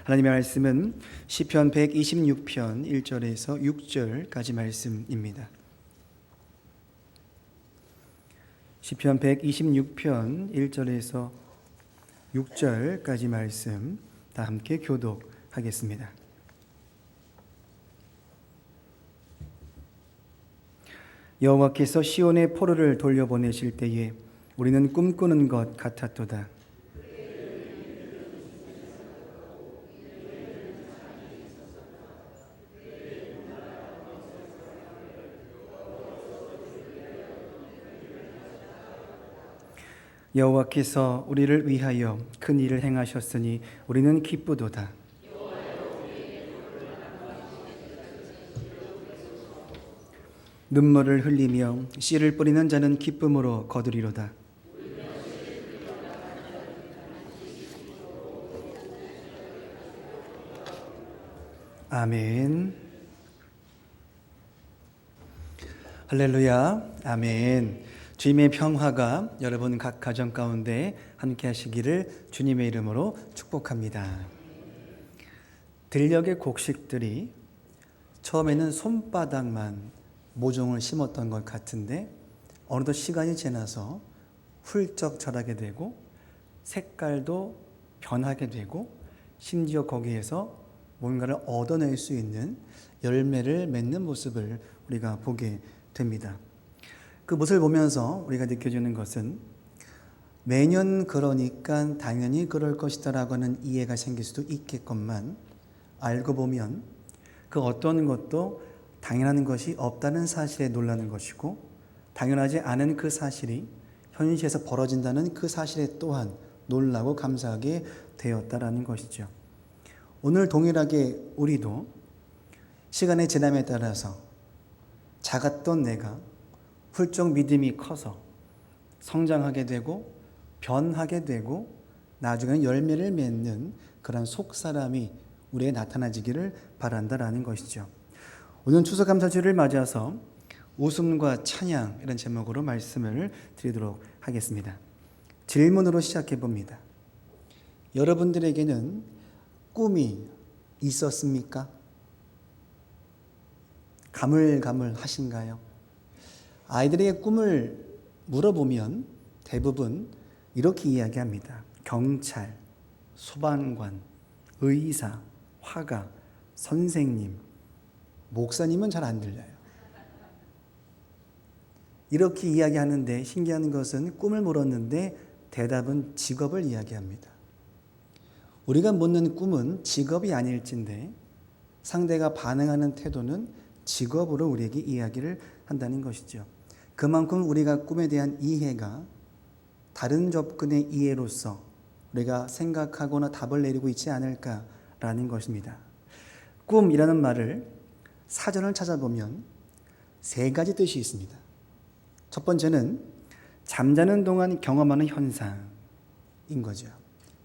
하나님의 말씀은 시편 126편 1절에서 6절까지 말씀입니다. 시편 126편 1절에서 6절까지 말씀 다 함께 교독하겠습니다. 여호와께서 시온의 포로를 돌려보내실 때에 우리는 꿈꾸는 것 같았도다. 여호와께서 우리를 위하여 큰 일을 행하셨으니 우리는 기쁘도다. 눈물을 흘리며 씨를 뿌리는 자는 기쁨으로 거두리로다. 아멘. 할렐루야. 아멘. 주님의 평화가 여러분 각 가정 가운데 함께 하시기를 주님의 이름으로 축복합니다. 들녘의 곡식들이 처음에는 손바닥만 모종을 심었던 것 같은데 어느덧 시간이 지나서 훌쩍 자라게 되고 색깔도 변하게 되고 심지어 거기에서 뭔가를 얻어낼 수 있는 열매를 맺는 모습을 우리가 보게 됩니다. 그 모습을 보면서 우리가 느껴지는 것은 매년 그러니까 당연히 그럴 것이다 라고 하는 이해가 생길 수도 있겠건만 알고 보면 그 어떤 것도 당연한 것이 없다는 사실에 놀라는 것이고 당연하지 않은 그 사실이 현실에서 벌어진다는 그 사실에 또한 놀라고 감사하게 되었다라는 것이죠. 오늘 동일하게 우리도 시간의 지남에 따라서 작았던 내가 훌쩍 믿음이 커서 성장하게 되고 변하게 되고 나중에는 열매를 맺는 그런 속사람이 우리에게 나타나지기를 바란다라는 것이죠. 오늘 추수감사주를 맞아서 웃음과 찬양 이런 제목으로 말씀을 드리도록 하겠습니다. 질문으로 시작해 봅니다. 여러분들에게는 꿈이 있었습니까? 가물가물하신가요? 아이들에게 꿈을 물어보면 대부분 이렇게 이야기합니다. 경찰, 소방관, 의사, 화가, 선생님, 목사님은 잘 안 들려요. 이렇게 이야기하는데 신기한 것은 꿈을 물었는데 대답은 직업을 이야기합니다. 우리가 묻는 꿈은 직업이 아닐진데 상대가 반응하는 태도는 직업으로 우리에게 이야기를 한다는 것이죠. 그만큼 우리가 꿈에 대한 이해가 다른 접근의 이해로서 우리가 생각하거나 답을 내리고 있지 않을까라는 것입니다. 꿈이라는 말을 사전을 찾아보면 세 가지 뜻이 있습니다. 첫 번째는 잠자는 동안 경험하는 현상인 거죠.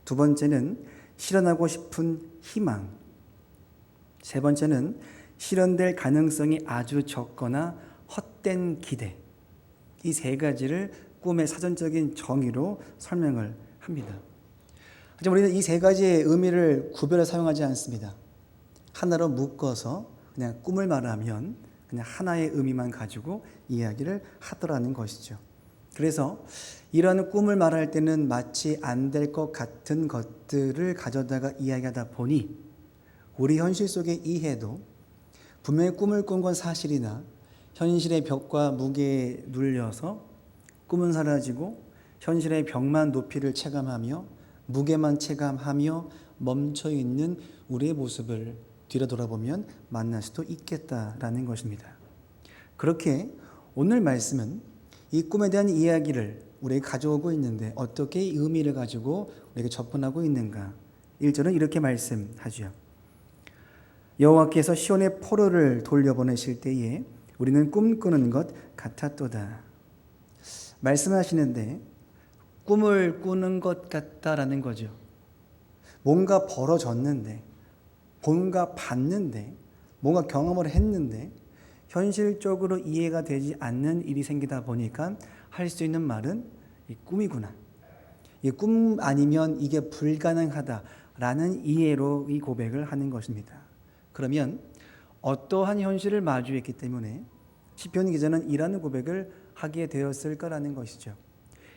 두 번째는 실현하고 싶은 희망. 세 번째는 실현될 가능성이 아주 적거나 헛된 기대. 이 세 가지를 꿈의 사전적인 정의로 설명을 합니다. 하지만 우리는 이 세 가지의 의미를 구별해 사용하지 않습니다. 하나로 묶어서 그냥 꿈을 말하면 그냥 하나의 의미만 가지고 이야기를 하더라는 것이죠. 그래서 이런 꿈을 말할 때는 마치 안 될 것 같은 것들을 가져다가 이야기하다 보니 우리 현실 속의 이해도 분명히 꿈을 꾼 건 사실이나 현실의 벽과 무게에 눌려서 꿈은 사라지고 현실의 벽만 높이를 체감하며 무게만 체감하며 멈춰있는 우리의 모습을 뒤로 돌아보면 만날 수도 있겠다라는 것입니다. 그렇게 오늘 말씀은 이 꿈에 대한 이야기를 우리에게 가져오고 있는데 어떻게 이 의미를 가지고 우리에게 접근하고 있는가. 1절은 이렇게 말씀하죠. 여호와께서 시온의 포로를 돌려보내실 때에 우리는 꿈꾸는 것 같았도다. 말씀하시는데 꿈을 꾸는 것 같다라는 거죠. 뭔가 벌어졌는데 뭔가 봤는데 뭔가 경험을 했는데 현실적으로 이해가 되지 않는 일이 생기다 보니까 할 수 있는 말은 이 꿈이구나. 이 꿈 아니면 이게 불가능하다라고 라는 이해로 이 고백을 하는 것입니다. 그러면 어떠한 현실을 마주했기 때문에 시편 기자는 이라는 고백을 하게 되었을 거라는 것이죠.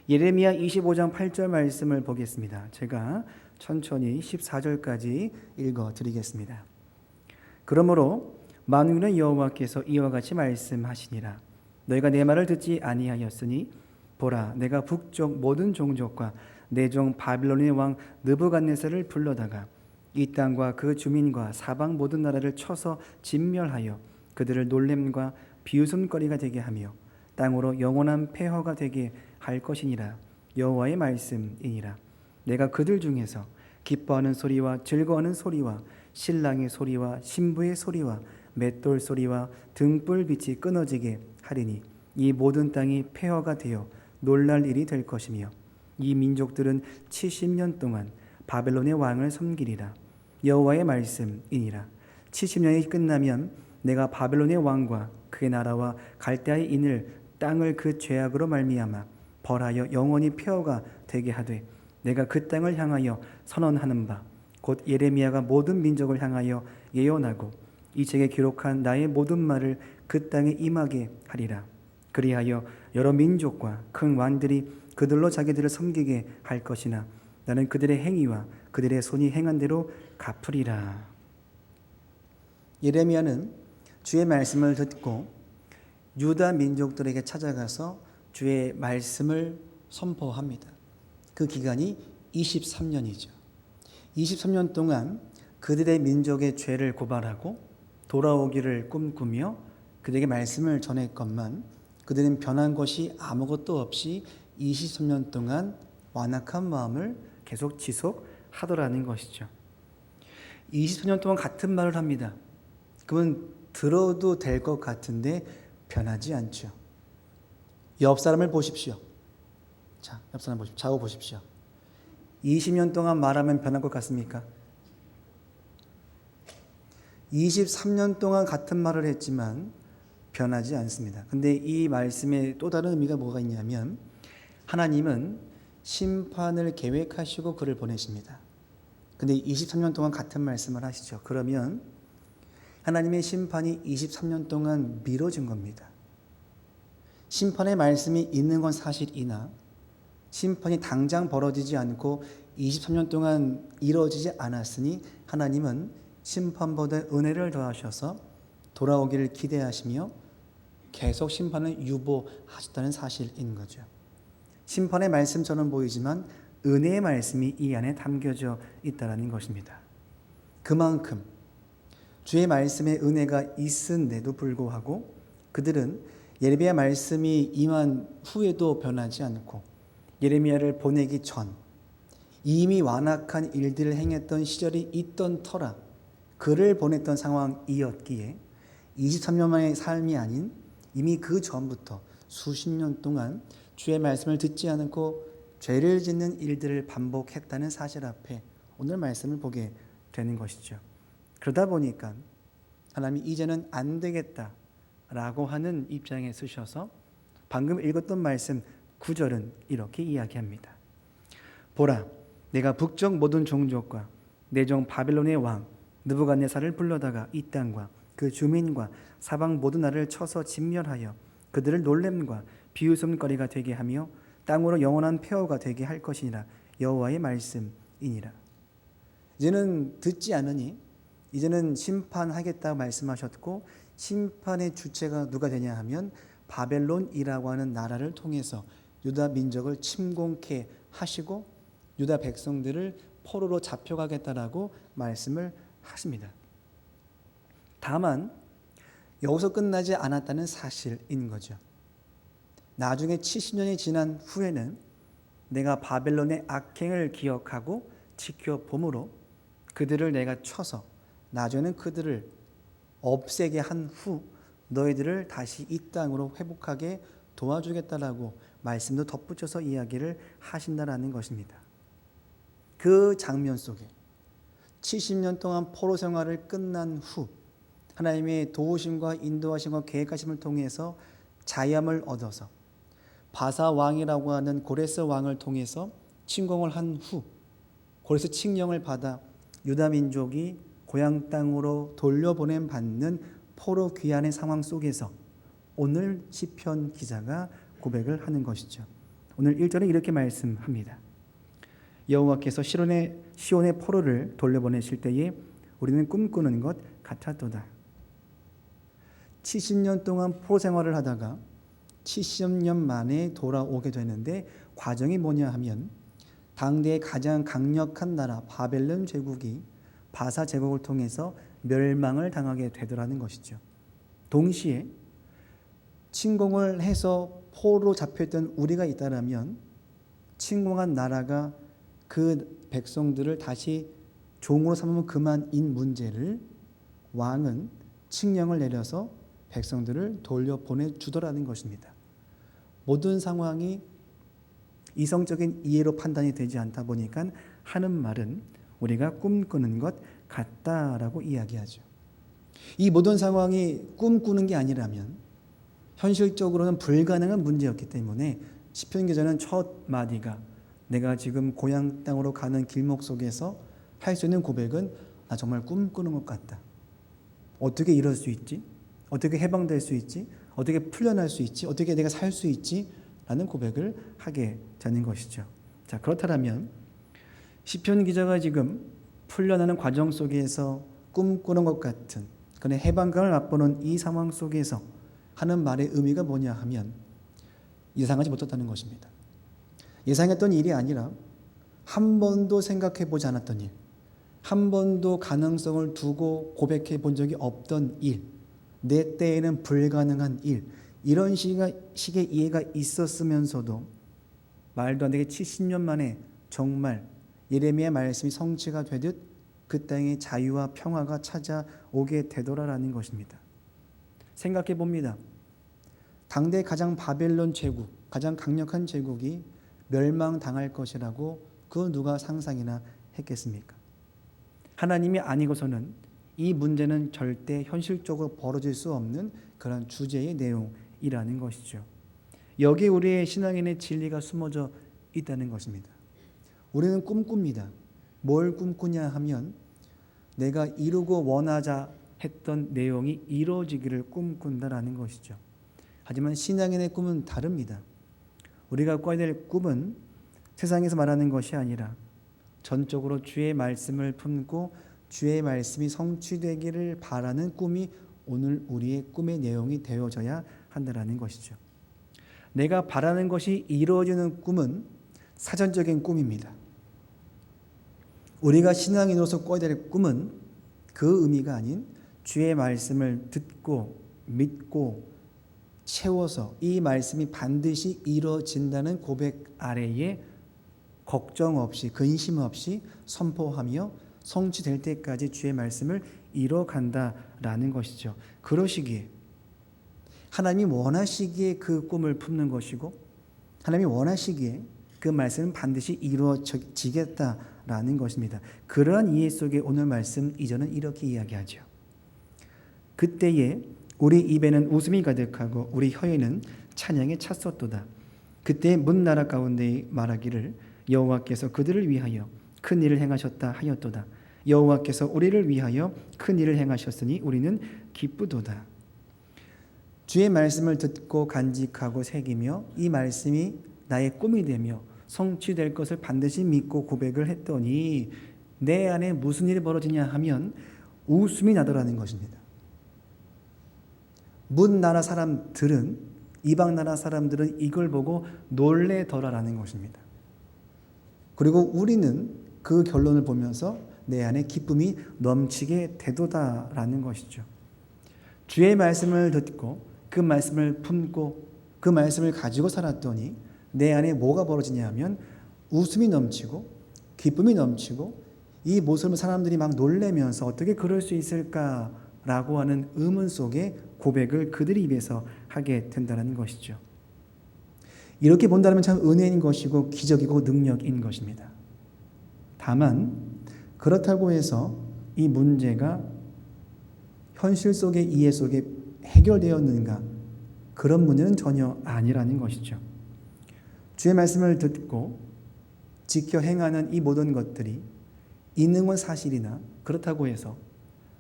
예레미야 25장 8절 말씀을 보겠습니다. 제가 천천히 14절까지 읽어드리겠습니다. 그러므로 만군의 여호와께서 이와 같이 말씀하시니라. 너희가 내 말을 듣지 아니하였으니 보라, 내가 북쪽 모든 종족과 내 종 바빌론의 왕 느부갓네살을 불러다가 이 땅과 그 주민과 사방 모든 나라를 쳐서 진멸하여 그들을 놀램과 비웃음거리가 되게 하며 땅으로 영원한 폐허가 되게 할 것이니라. 여호와의 말씀이니라. 내가 그들 중에서 기뻐하는 소리와 즐거워하는 소리와 신랑의 소리와 신부의 소리와 맷돌 소리와 등불빛이 끊어지게 하리니 이 모든 땅이 폐허가 되어 놀랄 일이 될 것이며 이 민족들은 70년 동안 바벨론의 왕을 섬기리라. 여호와의 말씀이니라. 70년이 끝나면 내가 바벨론의 왕과 그의 나라와 갈대아의 인을 땅을 그 죄악으로 말미암아 벌하여 영원히 폐허가 되게 하되 내가 그 땅을 향하여 선언하는 바 곧 예레미야가 모든 민족을 향하여 예언하고 이 책에 기록한 나의 모든 말을 그 땅에 임하게 하리라. 그리하여 여러 민족과 큰 왕들이 그들로 자기들을 섬기게 할 것이나 나는 그들의 행위와 그들의 손이 행한 대로 갚으리라. 예레미야는 주의 말씀을 듣고 유다 민족들에게 찾아가서 주의 말씀을 선포합니다. 그 기간이 23년이죠. 23년 동안 그들의 민족의 죄를 고발하고 돌아오기를 꿈꾸며 그들에게 말씀을 전했건만 그들은 변한 것이 아무것도 없이 23년 동안 완악한 마음을 계속 지속하더라는 것이죠. 23년 동안 같은 말을 합니다. 그건 들어도 될 것 같은데 변하지 않죠. 옆 사람을 보십시오. 자, 옆 사람 보십시오. 좌우 보십시오. 20년 동안 말하면 변할 것 같습니까? 23년 동안 같은 말을 했지만 변하지 않습니다. 근데 이 말씀에 또 다른 의미가 뭐가 있냐면 하나님은 심판을 계획하시고 그를 보내십니다. 근데 23년 동안 같은 말씀을 하시죠. 그러면 하나님의 심판이 23년 동안 미뤄진 겁니다. 심판의 말씀이 있는 건 사실이나 심판이 당장 벌어지지 않고 23년 동안 이루어지지 않았으니 하나님은 심판보다 은혜를 더하셔서 돌아오기를 기대하시며 계속 심판을 유보하셨다는 사실인 거죠. 심판의 말씀처럼 보이지만 은혜의 말씀이 이 안에 담겨져 있다는 것입니다. 그만큼 주의 말씀에 은혜가 있은데도 불구하고 그들은 예레미야 말씀이 임한 후에도 변하지 않고 예레미야를 보내기 전 이미 완악한 일들을 행했던 시절이 있던 터라 그를 보냈던 상황이었기에 23년 만의 삶이 아닌 이미 그 전부터 수십 년 동안 주의 말씀을 듣지 않고 죄를 짓는 일들을 반복했다는 사실 앞에 오늘 말씀을 보게 되는 것이죠. 그러다 보니까 하나님이 이제는 안 되겠다라고 하는 입장에 서셔서 방금 읽었던 말씀 9절은 이렇게 이야기합니다. 보라, 내가 북쪽 모든 종족과 내 종 바벨론의 왕 느부갓네살을 불러다가 이 땅과 그 주민과 사방 모든 나라를 쳐서 진멸하여 그들을 놀램과 비웃음거리가 되게 하며 땅으로 영원한 폐허가 되게 할 것이니라. 여호와의 말씀이니라. 이제는 듣지 않으니 이제는 심판하겠다고 말씀하셨고 심판의 주체가 누가 되냐 하면 바벨론이라고 하는 나라를 통해서 유다 민족을 침공케 하시고 유다 백성들을 포로로 잡혀가겠다라고 말씀을 하십니다. 다만 여기서 끝나지 않았다는 사실인 거죠. 나중에 70년이 지난 후에는 내가 바벨론의 악행을 기억하고 지켜봄으로 그들을 내가 쳐서 나중에는 그들을 없애게 한 후 너희들을 다시 이 땅으로 회복하게 도와주겠다라고 말씀도 덧붙여서 이야기를 하신다라는 것입니다. 그 장면 속에 70년 동안 포로 생활을 끝난 후 하나님의 도우심과 인도하심과 계획하심을 통해서 자유함을 얻어서 바사 왕이라고 하는 고레스 왕을 통해서 침공을 한 후 고레스 칙령을 받아 유다 민족이 고향 땅으로 돌려보냄 받는 포로 귀환의 상황 속에서 오늘 시편 기자가 고백을 하는 것이죠. 오늘 1절에 이렇게 말씀합니다. 여호와께서 시온의 포로를 돌려보내실 때에 우리는 꿈꾸는 것 같았도다. 70년 동안 포로 생활을 하다가 70년 만에 돌아오게 되는데 과정이 뭐냐 하면 당대의 가장 강력한 나라 바벨론 제국이 바사 제국을 통해서 멸망을 당하게 되더라는 것이죠. 동시에 침공을 해서 포로 잡혀있던 우리가 있다라면 침공한 나라가 그 백성들을 다시 종으로 삼으면 그만인 문제를 왕은 칙령을 내려서 백성들을 돌려보내주더라는 것입니다. 모든 상황이 이성적인 이해로 판단이 되지 않다 보니까 하는 말은 우리가 꿈꾸는 것 같다라고 이야기하죠. 이 모든 상황이 꿈꾸는 게 아니라면 현실적으로는 불가능한 문제였기 때문에 시편 기자는 첫 마디가 내가 지금 고향 땅으로 가는 길목 속에서 할 수 있는 고백은 나 정말 꿈꾸는 것 같다. 어떻게 이럴 수 있지? 어떻게 해방될 수 있지? 어떻게 풀려날 수 있지? 어떻게 내가 살 수 있지? 라는 고백을 하게 되는 것이죠. 자, 그렇다면 시편 기자가 지금 풀려나는 과정 속에서 꿈꾸는 것 같은 그런 해방감을 맛보는 이 상황 속에서 하는 말의 의미가 뭐냐 하면 예상하지 못했다는 것입니다. 예상했던 일이 아니라 한 번도 생각해 보지 않았던 일, 한 번도 가능성을 두고 고백해 본 적이 없던 일, 내 때에는 불가능한 일, 이런 식의 이해가 있었으면서도 말도 안 되게 70년 만에 정말 예레미야 말씀이 성취가 되듯 그 땅에 자유와 평화가 찾아오게 되더라라는 것입니다. 생각해 봅니다. 당대 가장 바벨론 제국, 가장 강력한 제국이 멸망당할 것이라고 그 누가 상상이나 했겠습니까? 하나님이 아니고서는 이 문제는 절대 현실적으로 벌어질 수 없는 그런 주제의 내용이라는 것이죠. 여기에 우리의 신앙인의 진리가 숨어져 있다는 것입니다. 우리는 꿈꿉니다. 뭘 꿈꾸냐 하면 내가 이루고 원하자 했던 내용이 이루어지기를 꿈꾼다라는 것이죠. 하지만 신앙인의 꿈은 다릅니다. 우리가 꿔야 될 꿈은 세상에서 말하는 것이 아니라 전적으로 주의 말씀을 품고 주의 말씀이 성취되기를 바라는 꿈이 오늘 우리의 꿈의 내용이 되어져야 한다는 것이죠. 내가 바라는 것이 이루어지는 꿈은 사전적인 꿈입니다. 우리가 신앙인으로서 꿔야 될 꿈은 그 의미가 아닌 주의 말씀을 듣고 믿고 채워서 이 말씀이 반드시 이루어진다는 고백 아래에 걱정 없이 근심 없이 선포하며 성취될 때까지 주의 말씀을 이뤄간다라는 것이죠. 그러시기에 하나님이 원하시기에 그 꿈을 품는 것이고 하나님이 원하시기에 그 말씀은 반드시 이루어지겠다라는 것입니다. 그러한 이해 속에 오늘 말씀 이전은 이렇게 이야기하죠. 그때에 우리 입에는 웃음이 가득하고 우리 혀에는 찬양이 찼었도다. 그때 문 나라 가운데 말하기를 여호와께서 그들을 위하여 큰 일을 행하셨다 하였도다. 여호와께서 우리를 위하여 큰 일을 행하셨으니 우리는 기쁘도다. 주의 말씀을 듣고 간직하고 새기며 이 말씀이 나의 꿈이 되며 성취될 것을 반드시 믿고 고백을 했더니 내 안에 무슨 일이 벌어지냐 하면 웃음이 나더라는 것입니다. 문 나라 사람들은 이방 나라 사람들은 이걸 보고 놀래더라라는 것입니다. 그리고 우리는 그 결론을 보면서 내 안에 기쁨이 넘치게 되도다라는 것이죠. 주의 말씀을 듣고 그 말씀을 품고 그 말씀을 가지고 살았더니 내 안에 뭐가 벌어지냐 하면 웃음이 넘치고 기쁨이 넘치고 이 모습을 사람들이 막 놀래면서 어떻게 그럴 수 있을까라고 하는 의문 속에 고백을 그들 입에서 하게 된다는 것이죠. 이렇게 본다면 참 은혜인 것이고 기적이고 능력인 것입니다. 다만 그렇다고 해서 이 문제가 현실 속의 이해 속에 해결되었는가? 그런 문제는 전혀 아니라는 것이죠. 주의 말씀을 듣고 지켜 행하는 이 모든 것들이 있는 건 사실이나 그렇다고 해서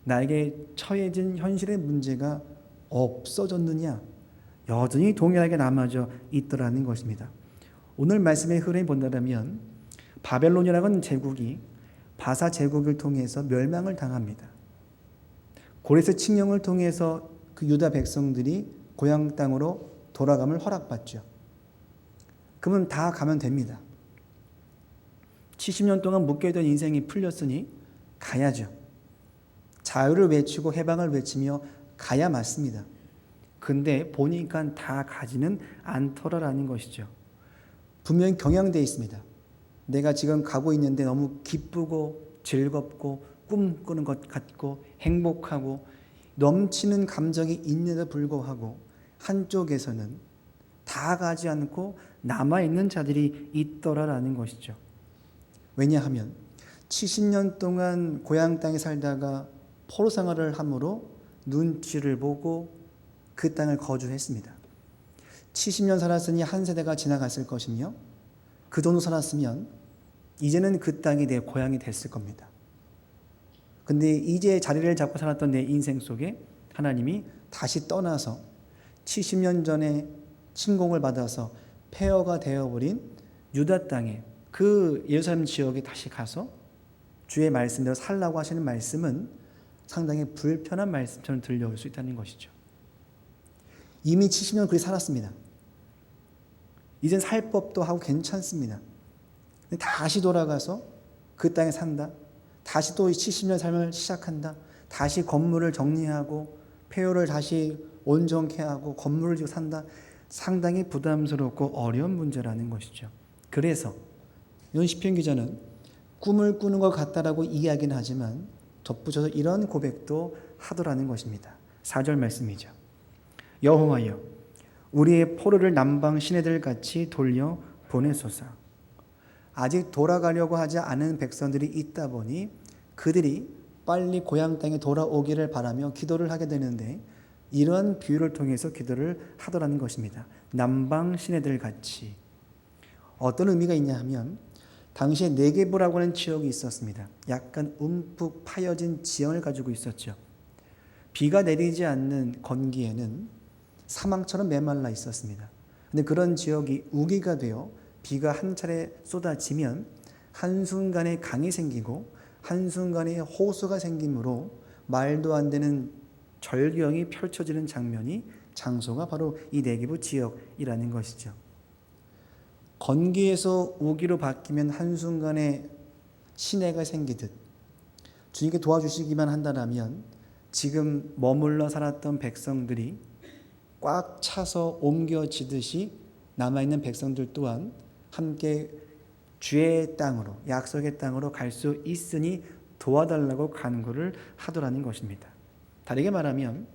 나에게 처해진 현실의 문제가 없어졌느냐? 여전히 동일하게 남아져 있더라는 것입니다. 오늘 말씀의 흐름을 본다면 바벨론이라는 제국이 바사 제국을 통해서 멸망을 당합니다. 고레스 칙령을 통해서 그 유다 백성들이 고향 땅으로 돌아감을 허락받죠. 그러면 다 가면 됩니다. 70년 동안 묶여있던 인생이 풀렸으니 가야죠. 자유를 외치고 해방을 외치며 가야 맞습니다. 근데 보니까 다 가지는 않더라라는 것이죠. 분명히 경향되어 있습니다. 내가 지금 가고 있는데 너무 기쁘고 즐겁고 꿈꾸는 것 같고 행복하고 넘치는 감정이 있는데도 불구하고 한쪽에서는 다 가지 않고 남아있는 자들이 있더라라는 것이죠. 왜냐하면 70년 동안 고향 땅에 살다가 포로 생활을 함으로 눈치를 보고 그 땅을 거주했습니다. 70년 살았으니 한 세대가 지나갔을 것이며 그 정도 살았으면 이제는 그 땅이 내 고향이 됐을 겁니다. 근데 이제 자리를 잡고 살았던 내 인생 속에 하나님이 다시 떠나서 70년 전에 침공을 받아서 폐허가 되어버린 유다 땅에 그 예루살렘 지역에 다시 가서 주의 말씀대로 살라고 하시는 말씀은 상당히 불편한 말씀처럼 들려올 수 있다는 것이죠. 이미 70년 그리 살았습니다. 이젠 살 법도 하고 괜찮습니다. 다시 돌아가서 그 땅에 산다. 다시 또 70년 삶을 시작한다. 다시 건물을 정리하고 폐허를 다시 온전케 하고 건물을 지고 산다. 상당히 부담스럽고 어려운 문제라는 것이죠. 그래서 이런 시편 기자는 꿈을 꾸는 것 같다라고 이야기는 하지만 덧붙여서 이런 고백도 하더라는 것입니다. 4절 말씀이죠. 여호와여 우리의 포로를 남방 시내들 같이 돌려 보내소서. 아직 돌아가려고 하지 않은 백성들이 있다 보니 그들이 빨리 고향 땅에 돌아오기를 바라며 기도를 하게 되는데 이런 비유를 통해서 기도를 하더라는 것입니다. 남방 시내들 같이. 어떤 의미가 있냐 하면 당시에 네게브라고 하는 지역이 있었습니다. 약간 움푹 파여진 지형을 가지고 있었죠. 비가 내리지 않는 건기에는 사망처럼 메말라 있었습니다. 근데 그런 지역이 우기가 되어 비가 한 차례 쏟아지면 한순간에 강이 생기고 한순간에 호수가 생기므로 말도 안 되는 절경이 펼쳐지는 장소가 바로 이 네게브 지역이라는 것이죠. 건기에서 우기로 바뀌면 한순간에 시내가 생기듯 주님께 도와주시기만 한다면 지금 머물러 살았던 백성들이 꽉 차서 옮겨지듯이 남아있는 백성들 또한 함께 주의 땅으로 약속의 땅으로 갈 수 있으니 도와달라고 간구를 하더라는 것입니다. 다르게 말하면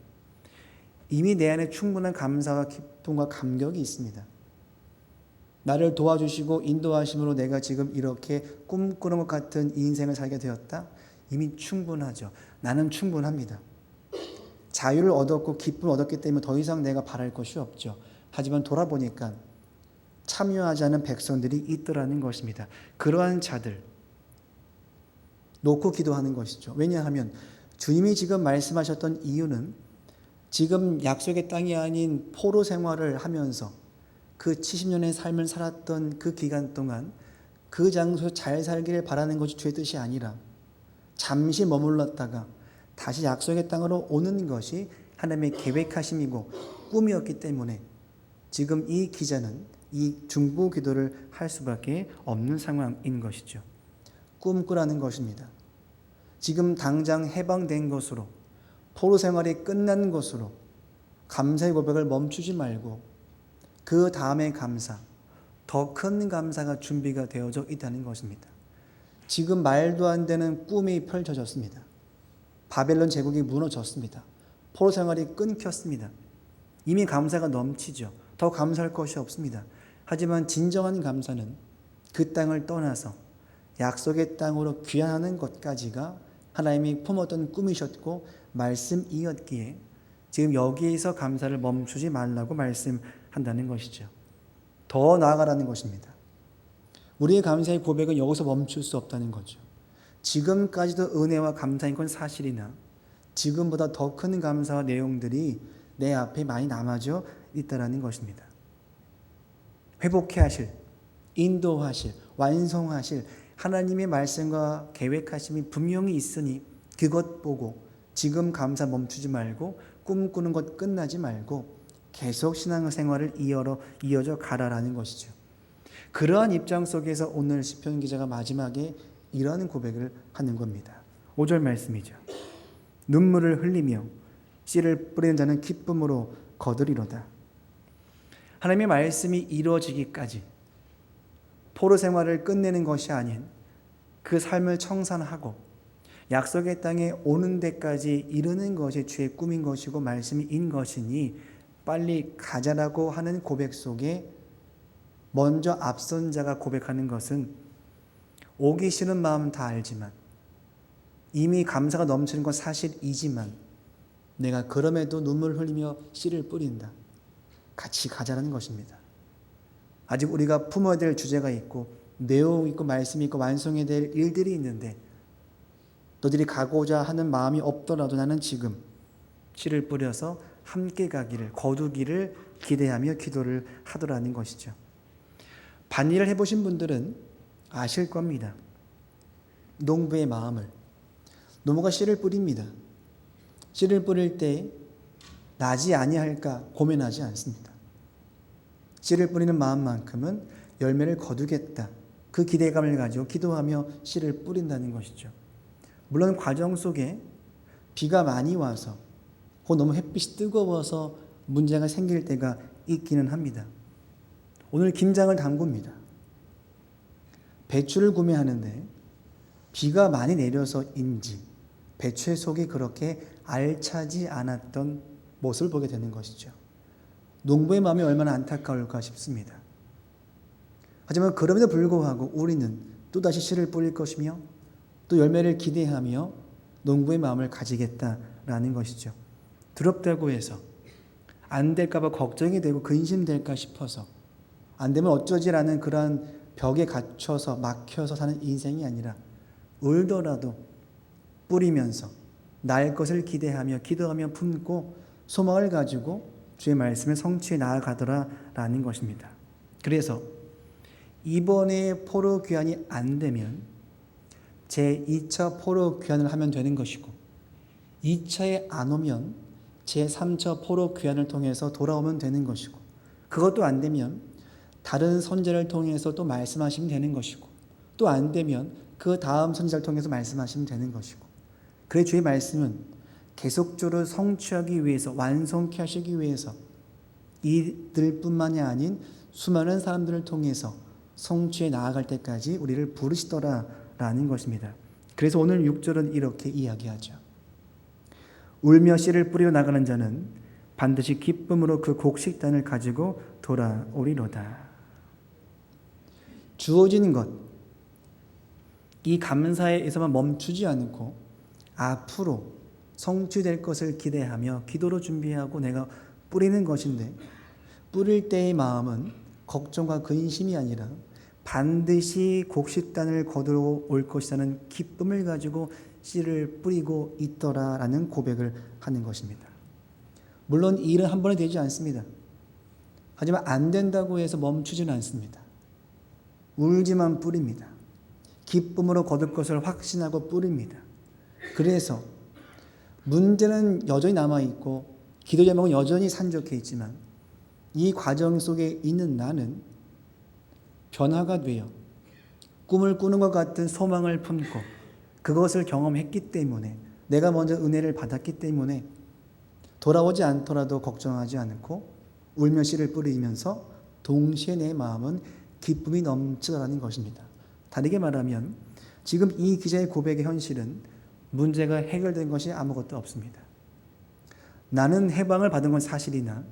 이미 내 안에 충분한 감사와 기쁨과 감격이 있습니다. 나를 도와주시고 인도하심으로 내가 지금 이렇게 꿈꾸는 것 같은 인생을 살게 되었다. 이미 충분하죠. 나는 충분합니다. 자유를 얻었고 기쁨을 얻었기 때문에 더 이상 내가 바랄 것이 없죠. 하지만 돌아보니까 참여하지 않은 백성들이 있더라는 것입니다. 그러한 자들 놓고 기도하는 것이죠. 왜냐하면 주님이 지금 말씀하셨던 이유는 지금 약속의 땅이 아닌 포로 생활을 하면서 그 70년의 삶을 살았던 그 기간 동안 그 장소에 잘 살기를 바라는 것이 주의 뜻이 아니라 잠시 머물렀다가 다시 약속의 땅으로 오는 것이 하나님의 계획하심이고 꿈이었기 때문에 지금 이 기자는 이 중보 기도를 할 수밖에 없는 상황인 것이죠. 꿈꾸라는 것입니다. 지금 당장 해방된 것으로 포로 생활이 끝난 것으로 감사의 고백을 멈추지 말고 그 다음의 감사, 더 큰 감사가 준비가 되어져 있다는 것입니다. 지금 말도 안 되는 꿈이 펼쳐졌습니다. 바벨론 제국이 무너졌습니다. 포로 생활이 끊겼습니다. 이미 감사가 넘치죠. 더 감사할 것이 없습니다. 하지만 진정한 감사는 그 땅을 떠나서 약속의 땅으로 귀환하는 것까지가 하나님이 품었던 꿈이셨고 말씀이었기에 지금 여기에서 감사를 멈추지 말라고 말씀한다는 것이죠. 더 나아가라는 것입니다. 우리의 감사의 고백은 여기서 멈출 수 없다는 거죠. 지금까지도 은혜와 감사인 건 사실이나 지금보다 더 큰 감사와 내용들이 내 앞에 많이 남아져 있다라는 것입니다. 회복해 하실, 인도하실, 완성하실 하나님의 말씀과 계획하심이 분명히 있으니 그것 보고 지금 감사 멈추지 말고 꿈꾸는 것 끝나지 말고 계속 신앙생활을 이어져 가라라는 것이죠. 그러한 입장 속에서 오늘 시편 기자가 마지막에 이러한 고백을 하는 겁니다. 5절 말씀이죠. 눈물을 흘리며 씨를 뿌리는 자는 기쁨으로 거두리로다. 하나님의 말씀이 이루어지기까지 포로 생활을 끝내는 것이 아닌 그 삶을 청산하고 약속의 땅에 오는 데까지 이르는 것이 주의 꿈인 것이고 말씀인 것이니 빨리 가자라고 하는 고백 속에 먼저 앞선 자가 고백하는 것은 오기 싫은 마음은 다 알지만 이미 감사가 넘치는 건 사실이지만 내가 그럼에도 눈물을 흘리며 씨를 뿌린다. 같이 가자라는 것입니다. 아직 우리가 품어야 될 주제가 있고 내용이 있고 말씀이 있고 완성해야 될 일들이 있는데 너희들이 가고자 하는 마음이 없더라도 나는 지금 씨를 뿌려서 함께 가기를 거두기를 기대하며 기도를 하더라는 것이죠. 반일을 해보신 분들은 아실 겁니다. 농부의 마음을. 농부가 씨를 뿌립니다. 씨를 뿌릴 때 나지 아니할까 고민하지 않습니다. 씨를 뿌리는 마음만큼은 열매를 거두겠다. 그 기대감을 가지고 기도하며 씨를 뿌린다는 것이죠. 물론 과정 속에 비가 많이 와서 혹은 너무 햇빛이 뜨거워서 문제가 생길 때가 있기는 합니다. 오늘 김장을 담굽니다. 배추를 구매하는데 비가 많이 내려서인지 배추의 속이 그렇게 알차지 않았던 모습을 보게 되는 것이죠. 농부의 마음이 얼마나 안타까울까 싶습니다. 하지만 그럼에도 불구하고 우리는 또다시 씨를 뿌릴 것이며 또 열매를 기대하며 농부의 마음을 가지겠다라는 것이죠. 두렵다고 해서 안 될까 봐 걱정이 되고 근심될까 싶어서 안 되면 어쩌지라는 그러한 벽에 갇혀서 막혀서 사는 인생이 아니라 울더라도 뿌리면서 날 것을 기대하며 기도하며 품고 소망을 가지고 주의 말씀을 성취해 나아가더라라는 것입니다. 그래서 이번에 포로 귀환이 안 되면 제2차 포로 귀환을 하면 되는 것이고 2차에 안 오면 제3차 포로 귀환을 통해서 돌아오면 되는 것이고 그것도 안 되면 다른 선지자를 통해서 또 말씀하시면 되는 것이고 또 안 되면 그 다음 선지자를 통해서 말씀하시면 되는 것이고 그래 주의 말씀은 계속적으로 성취하기 위해서 완성케 하시기 위해서 이들뿐만이 아닌 수많은 사람들을 통해서 성취해 나아갈 때까지 우리를 부르시더라라는 것입니다. 그래서 오늘 6절은 이렇게 이야기하죠. 울며 씨를 뿌리러 나가는 자는 반드시 기쁨으로 그 곡식단을 가지고 돌아오리로다. 주어진 것, 이 감사에서만 멈추지 않고 앞으로 성취될 것을 기대하며 기도로 준비하고 내가 뿌리는 것인데 뿌릴 때의 마음은 걱정과 근심이 아니라 반드시 곡식단을 거두러 올 것이라는 기쁨을 가지고 씨를 뿌리고 있더라라는 고백을 하는 것입니다. 물론 이 일은 한 번에 되지 않습니다. 하지만 안 된다고 해서 멈추지는 않습니다. 울지만 뿌립니다. 기쁨으로 거둘 것을 확신하고 뿌립니다. 그래서 문제는 여전히 남아있고 기도 제목은 여전히 산적해 있지만 이 과정 속에 있는 나는 변화가 되어 꿈을 꾸는 것 같은 소망을 품고 그것을 경험했기 때문에 내가 먼저 은혜를 받았기 때문에 돌아오지 않더라도 걱정하지 않고 울며 씨를 뿌리면서 동시에 내 마음은 기쁨이 넘치더라는 것입니다. 다르게 말하면 지금 이 기자의 고백의 현실은 문제가 해결된 것이 아무것도 없습니다. 나는 해방을 받은 건 사실이나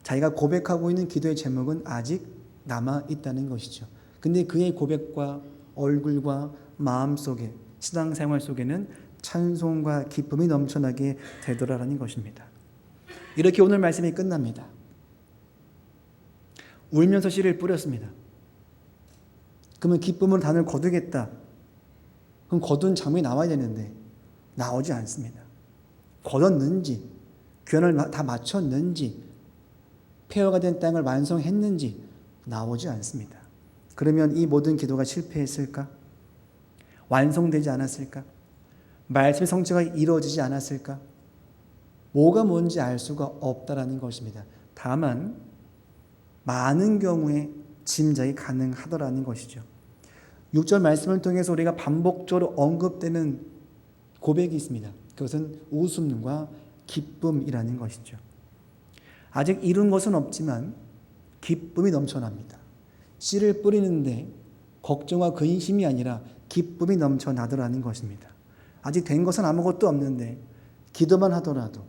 자기가 고백하고 있는 기도의 제목은 아직 남아있다는 것이죠. 근데 그의 고백과 얼굴과 마음 속에 신앙생활 속에는 찬송과 기쁨이 넘쳐나게 되더라라는 것입니다. 이렇게 오늘 말씀이 끝납니다. 울면서 씨를 뿌렸습니다. 그러면 기쁨으로 단을 거두겠다. 그럼 거둔 작물이 나와야 되는데 나오지 않습니다. 거뒀는지, 규현을 다 마쳤는지, 폐허가 된 땅을 완성했는지 나오지 않습니다. 그러면 이 모든 기도가 실패했을까? 완성되지 않았을까? 말씀의 성취가 이루어지지 않았을까? 뭐가 뭔지 알 수가 없다라는 것입니다. 다만 많은 경우에 짐작이 가능하더라는 것이죠. 6절 말씀을 통해서 우리가 반복적으로 언급되는 고백이 있습니다. 그것은 웃음과 기쁨이라는 것이죠. 아직 이룬 것은 없지만 기쁨이 넘쳐납니다. 씨를 뿌리는데 걱정과 근심이 아니라 기쁨이 넘쳐나더라는 것입니다. 아직 된 것은 아무것도 없는데 기도만 하더라도,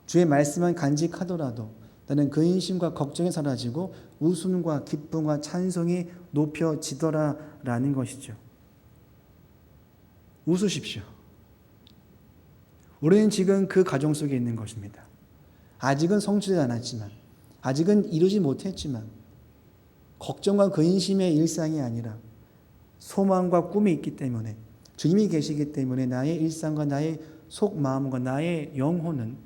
주의 말씀만 간직하더라도 나는 근심과 걱정이 사라지고 웃음과 기쁨과 찬송이 높여지더라라는 것이죠. 웃으십시오. 우리는 지금 그 과정 속에 있는 것입니다. 아직은 성취되지 않았지만, 아직은 이루지 못했지만, 걱정과 근심의 일상이 아니라 소망과 꿈이 있기 때문에, 주님이 계시기 때문에 나의 일상과 나의 속마음과 나의 영혼은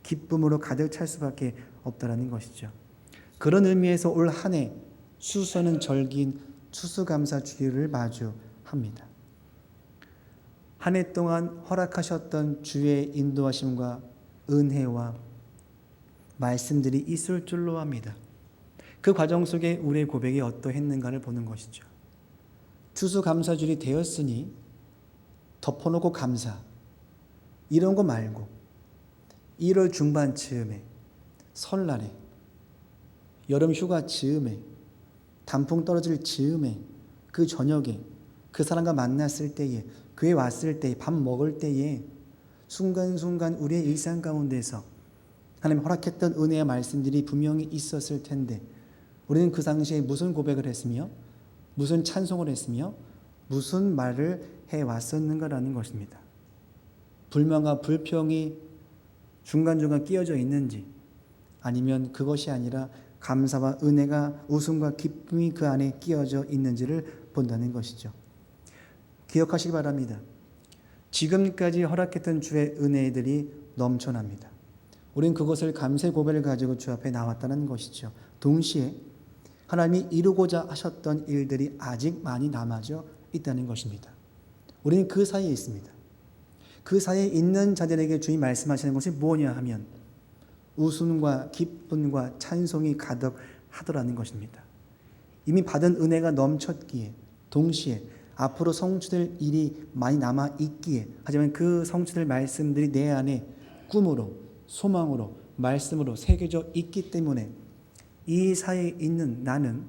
기쁨으로 가득 찰 수밖에 없다라는 것이죠. 그런 의미에서 올 한 해 수서는 절기인 추수감사 주일을 마주합니다. 한 해 동안 허락하셨던 주의 인도하심과 은혜와 말씀들이 있을 줄로 합니다. 그 과정 속에 우리의 고백이 어떠했는가를 보는 것이죠. 추수감사주일이 되었으니 덮어놓고 감사, 이런 거 말고 1월 중반 즈음에, 설날에, 여름 휴가 즈음에, 단풍 떨어질 즈음에, 그 저녁에 그 사람과 만났을 때에, 교회 왔을 때, 밥 먹을 때에 순간순간 우리의 일상 가운데서 하나님 허락했던 은혜의 말씀들이 분명히 있었을 텐데 우리는 그 당시에 무슨 고백을 했으며 무슨 찬송을 했으며 무슨 말을 해왔었는가라는 것입니다. 불만과 불평이 중간중간 끼어져 있는지 아니면 그것이 아니라 감사와 은혜가 웃음과 기쁨이 그 안에 끼어져 있는지를 본다는 것이죠. 기억하시기 바랍니다. 지금까지 허락했던 주의 은혜들이 넘쳐납니다. 우리는 그것을 감사의 고백을 가지고 주 앞에 나왔다는 것이죠. 동시에 하나님이 이루고자 하셨던 일들이 아직 많이 남아져 있다는 것입니다. 우리는 그 사이에 있습니다. 그 사이에 있는 자들에게 주님 말씀하시는 것이 뭐냐 하면 웃음과 기쁨과 찬송이 가득하더라는 것입니다. 이미 받은 은혜가 넘쳤기에 동시에 앞으로 성취될 일이 많이 남아 있기에 하지만 그 성취될 말씀들이 내 안에 꿈으로 소망으로 말씀으로 새겨져 있기 때문에 이 사이에 있는 나는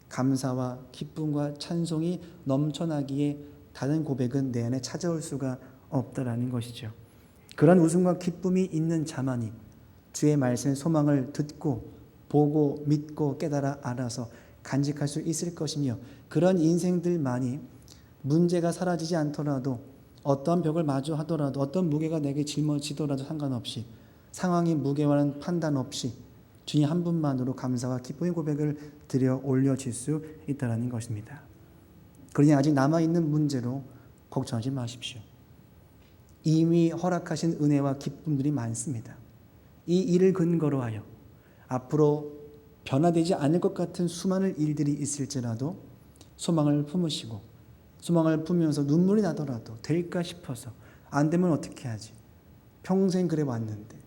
감사와 기쁨과 찬송이 넘쳐나기에 다른 고백은 내 안에 찾아올 수가 없다라는 것이죠. 그런 웃음과 기쁨이 있는 자만이 주의 말씀의 소망을 듣고 보고 믿고 깨달아 알아서 간직할 수 있을 것이며 그런 인생들만이 문제가 사라지지 않더라도 어떤 벽을 마주하더라도 어떤 무게가 내게 짊어지더라도 상관없이 상황의 무게와는 판단 없이 주님 한 분만으로 감사와 기쁨의 고백을 드려 올려질 수 있다는 것입니다. 그러니 아직 남아있는 문제로 걱정하지 마십시오. 이미 허락하신 은혜와 기쁨들이 많습니다. 이 일을 근거로 하여 앞으로 변화되지 않을 것 같은 수많은 일들이 있을지라도 소망을 품으시고 소망을 품으면서 눈물이 나더라도 될까 싶어서 안 되면 어떻게 하지? 평생 그래 왔는데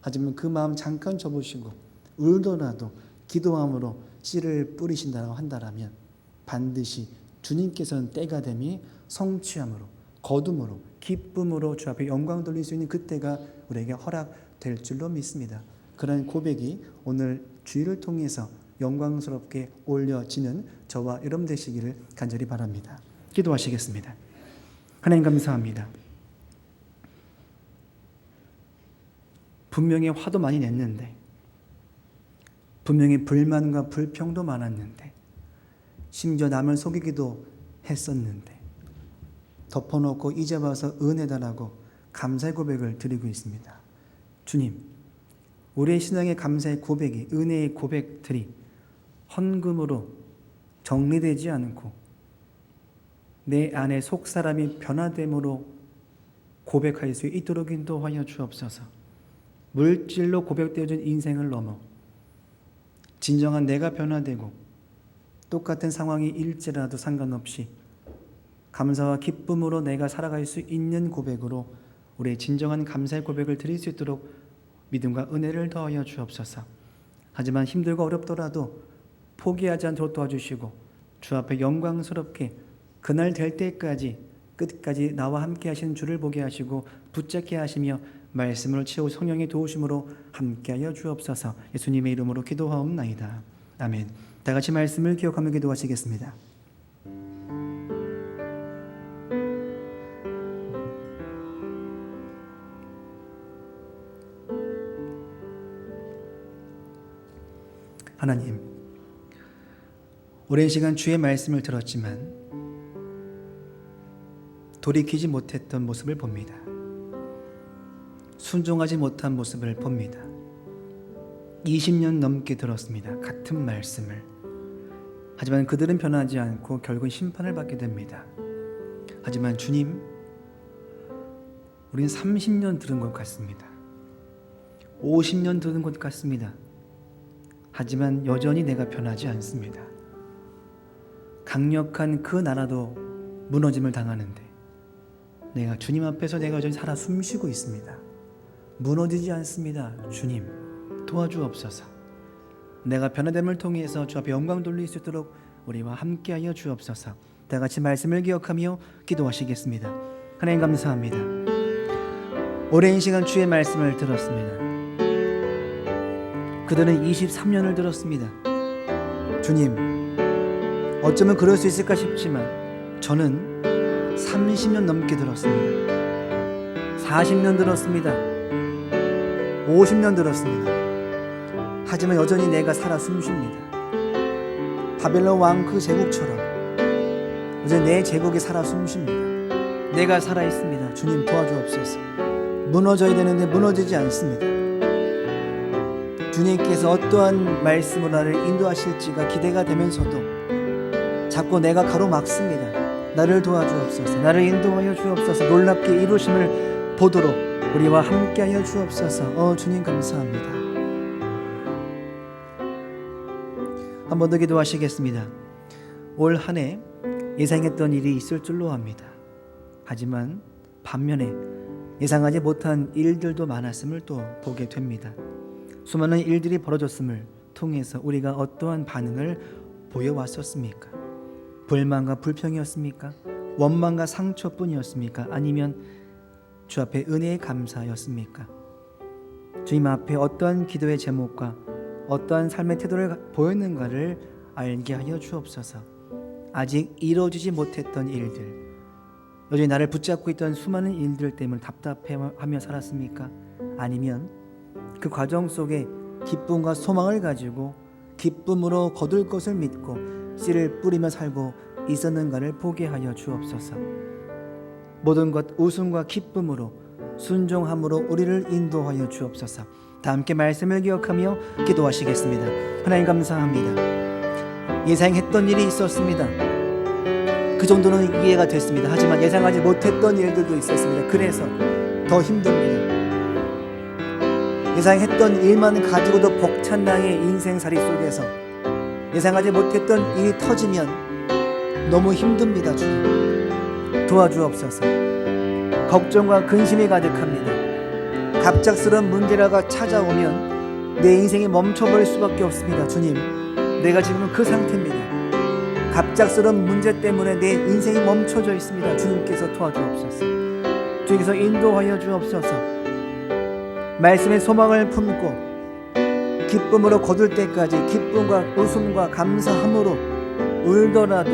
하지만 그 마음 잠깐 접으시고 울더라도 기도함으로 씨를 뿌리신다고 한다면 반드시 주님께서는 때가 됨이 성취함으로 거둠으로 기쁨으로 주 앞에 영광 돌릴 수 있는 그때가 우리에게 허락될 줄로 믿습니다. 그런 고백이 오늘 주일을 통해서 영광스럽게 올려지는 저와 여러분 되시기를 간절히 바랍니다. 기도하시겠습니다. 하나님 감사합니다. 분명히 화도 많이 냈는데 분명히 불만과 불평도 많았는데 심지어 남을 속이기도 했었는데 덮어놓고 이제 와서 은혜다라고 감사의 고백을 드리고 있습니다. 주님, 우리의 신앙의 감사의 고백이 은혜의 고백들이 헌금으로 정리되지 않고 내 안에 속사람이 변화됨으로 고백할 수 있도록 인도하여 주옵소서. 물질로 고백되어진 인생을 넘어 진정한 내가 변화되고 똑같은 상황이 일지라도 상관없이 감사와 기쁨으로 내가 살아갈 수 있는 고백으로 우리의 진정한 감사의 고백을 드릴 수 있도록 믿음과 은혜를 더하여 주옵소서. 하지만 힘들고 어렵더라도 포기하지 않도록 도와주시고 주 앞에 영광스럽게 그날 될 때까지 끝까지 나와 함께 하시는 주를 보게 하시고 붙잡게 하시며 말씀으로 채우 성령의 도우심으로 함께하여 주옵소서. 예수님의 이름으로 기도하옵나이다. 아멘. 다 같이 말씀을 기억하며 기도하시겠습니다. 하나님, 오랜 시간 주의 말씀을 들었지만 돌이키지 못했던 모습을 봅니다. 순종하지 못한 모습을 봅니다. 20년 넘게 들었습니다. 같은 말씀을. 하지만 그들은 변하지 않고 결국 심판을 받게 됩니다. 하지만 주님, 우린 30년 들은 것 같습니다. 50년 들은 것 같습니다. 하지만 여전히 내가 변하지 않습니다. 강력한 그 나라도 무너짐을 당하는데 내가 주님 앞에서 내가 여전히 살아 숨쉬고 있습니다. 무너지지 않습니다. 주님, 도와주옵소서. 내가 변화됨을 통해서 주 앞에 영광 돌릴 수 있도록 우리와 함께하여 주옵소서. 다 같이 말씀을 기억하며 기도하시겠습니다. 하나님 감사합니다. 오랜 시간 주의 말씀을 들었습니다. 그들은 23년을 들었습니다. 주님, 어쩌면 그럴 수 있을까 싶지만 저는 30년 넘게 들었습니다. 40년 들었습니다. 50년 들었습니다. 하지만 여전히 내가 살아 숨쉽니다. 바벨론 왕 그 제국처럼 여전히 내 제국이 살아 숨쉽니다. 내가 살아있습니다. 주님 도와주옵소서. 무너져야 되는데 무너지지 않습니다. 주님께서 어떠한 말씀으로 나를 인도하실지가 기대가 되면서도 자꾸 내가 가로막습니다. 나를 도와주옵소서. 나를 인도하여 주옵소서. 놀랍게 이루심을 보도록 우리와 함께하여 주옵소서. 주님 감사합니다. 한 번 더 기도하시겠습니다. 올 한 해 예상했던 일이 있을 줄로 압니다. 하지만 반면에 예상하지 못한 일들도 많았음을 또 보게 됩니다. 수많은 일들이 벌어졌음을 통해서 우리가 어떠한 반응을 보여왔었습니까? 불만과 불평이었습니까? 원망과 상처뿐이었습니까? 아니면 주 앞에 은혜의 감사였습니까? 주님 앞에 어떠한 기도의 제목과 어떠한 삶의 태도를 보였는가를 알게 하여 주옵소서. 아직 이루어지지 못했던 일들, 여전히 나를 붙잡고 있던 수많은 일들 때문에 답답해하며 살았습니까? 아니면 그 과정 속에 기쁨과 소망을 가지고 기쁨으로 거둘 것을 믿고 씨를 뿌리며 살고 있었는가를 보게 하여 주옵소서. 모든 것 웃음과 기쁨으로 순종함으로 우리를 인도하여 주옵소서. 다 함께 말씀을 기억하며 기도하시겠습니다. 하나님 감사합니다. 예상했던 일이 있었습니다. 그 정도는 이해가 됐습니다. 하지만 예상하지 못했던 일들도 있었습니다. 그래서 더 힘듭니다. 예상했던 일만 가지고도 벅찬 나의 인생살이 속에서 예상하지 못했던 일이 터지면 너무 힘듭니다. 주님 도와주옵소서. 걱정과 근심이 가득합니다. 갑작스러운 문제라가 찾아오면 내 인생이 멈춰버릴 수밖에 없습니다. 주님, 내가 지금은 그 상태입니다. 갑작스러운 문제 때문에 내 인생이 멈춰져 있습니다. 주님께서 도와주옵소서. 주님께서 인도하여 주옵소서. 말씀의 소망을 품고 기쁨으로 거둘 때까지 기쁨과 웃음과 감사함으로 울더라도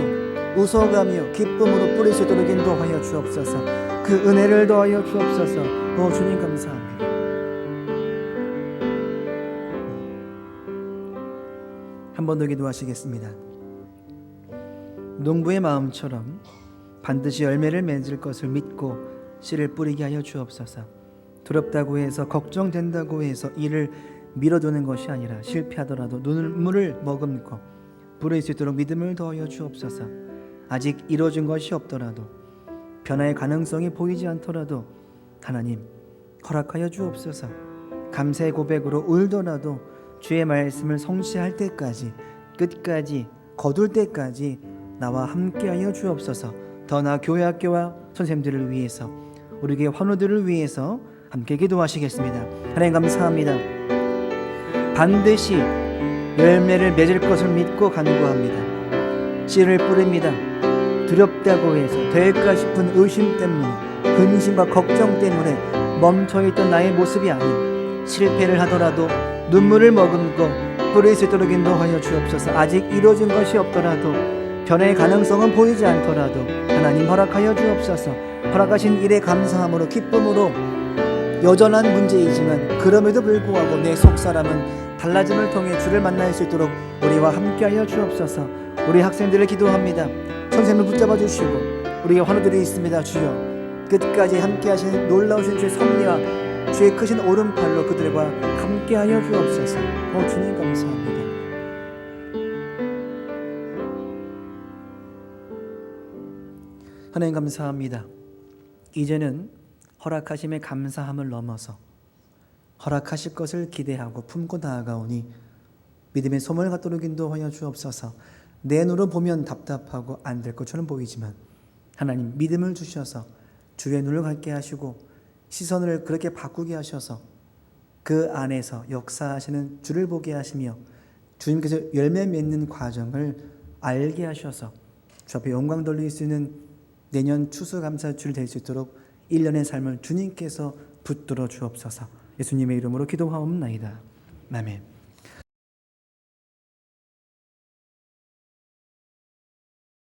웃어가며 기쁨으로 뿌릴 수 있도록 인도하여 주옵소서. 그 은혜를 더하여 주옵소서. 주님 감사합니다. 한 번 더 기도하시겠습니다. 농부의 마음처럼 반드시 열매를 맺을 것을 믿고 씨를 뿌리게 하여 주옵소서. 두렵다고 해서 걱정된다고 해서 일을 미뤄두는 것이 아니라 실패하더라도 눈물을 머금고 부를 수 있도록 믿음을 더하여 주옵소서. 아직 이루어진 것이 없더라도, 변화의 가능성이 보이지 않더라도 하나님 허락하여 주옵소서. 감사의 고백으로 울더라도 주의 말씀을 성취할 때까지, 끝까지 거둘 때까지 나와 함께하여 주옵소서. 더 나아 교회학교와 선생님들을 위해서, 우리 교회 환우들을 위해서 함께 기도하시겠습니다. 하나님 감사합니다. 반드시 열매를 맺을 것을 믿고 간구합니다. 씨를 뿌립니다. 두렵다고 해서 될까 싶은 의심 때문에, 근심과 걱정 때문에 멈춰있던 나의 모습이 아닌, 실패를 하더라도 눈물을 머금고 뿌릴 수 있도록 인도하여 주옵소서. 아직 이루어진 것이 없더라도, 변화의 가능성은 보이지 않더라도 하나님 허락하여 주옵소서. 허락하신 일에 감사함으로, 기쁨으로, 여전한 문제이지만 그럼에도 불구하고 내 속사람은 달라짐을 통해 주를 만날 수 있도록 우리와 함께하여 주옵소서. 우리 학생들을 기도합니다. 선생님을 붙잡아 주시고, 우리의 환우들이 있습니다. 주여, 끝까지 함께하시는 놀라우신 주의 섭리와 주의 크신 오른팔로 그들과 함께하여 주옵소서. 주님 감사합니다. 하나님 감사합니다. 이제는 허락하심의 감사함을 넘어서 허락하실 것을 기대하고 품고 나아가오니 믿음의 소망을 갖도록 인도하여 주옵소서. 내 눈으로 보면 답답하고 안 될 것처럼 보이지만 하나님 믿음을 주셔서 주의 눈을 갖게 하시고 시선을 그렇게 바꾸게 하셔서 그 안에서 역사하시는 주를 보게 하시며 주님께서 열매 맺는 과정을 알게 하셔서 주 앞에 영광 돌릴 수 있는 내년 추수감사주를 될 수 있도록 1년의 삶을 주님께서 붙들어 주옵소서. 예수님의 이름으로 기도하옵나이다. 아멘.